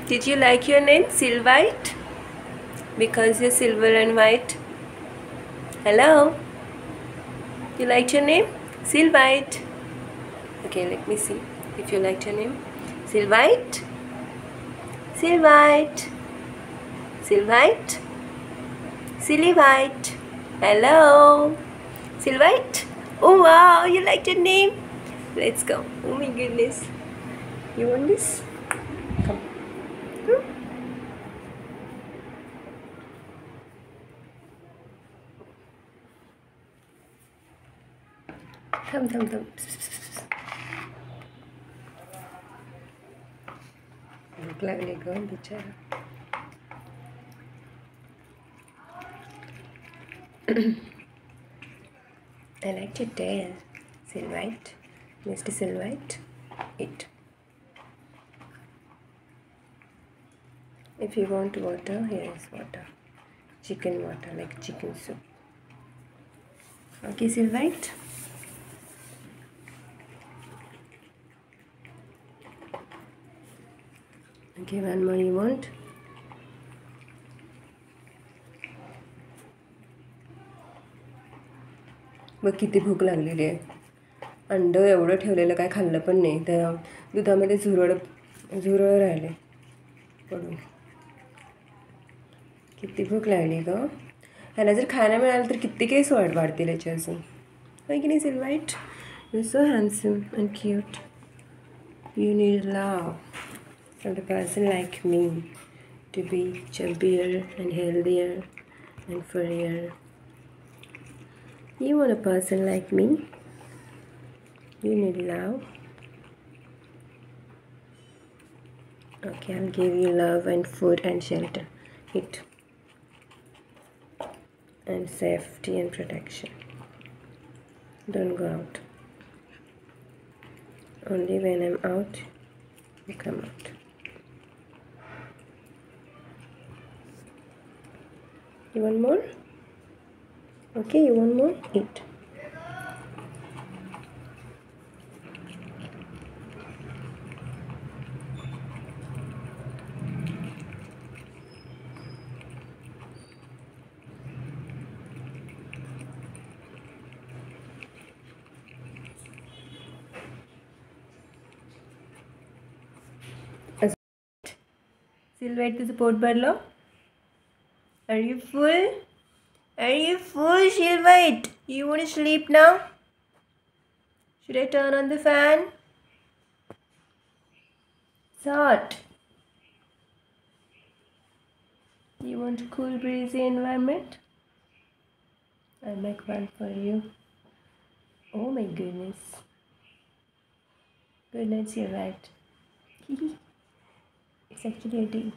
Did you like your name, Silvwhite? Because you're silver and white. Hello? You liked your name? Silvwhite. Okay, let me see if you liked your name. Silvwhite? Silvwhite? Silvwhite? Silly white. Hello? Silvwhite? Oh wow, you liked your name? Let's go. Oh my goodness. You want this? Come. Come, come, come. भूख लागली ग बिचारा. I liked your tail, Silvwhite. Mr. Silvwhite, eat. If you want water, here is water. Chicken water, like chicken soup. Okay, Silvwhite. Okay, one more you want? बघ किती भूक लागलेली आहे. अंड एवढं ठेवलेलं काय खाल्लं पण नाही. त्या दुधामध्ये झुरळ राहिले पडून. किती भूक लागली ग. ह्याला जर खायला मिळालं तर किती केस वाढतील याचे अजून. होय की नाही Silvwhite? You're so handsome and cute. You need love from a person like me to be chubbier and healthier and furrier. You want a person like me? You need love. Okay, I'll give you love and food and shelter. Eat. And safety and protection. Don't go out. Only when I'm out, you come out. You want more? Okay, you want more? Eat. Silvwhite, तुझं pot भरलं? Are you full? Are you full, Silvwhite? You want to sleep now? Should I turn on the fan? It's hot. You want a cool, breezy environment? I'll make one for you. Oh my goodness. Good night, Silvwhite. It's actually a day.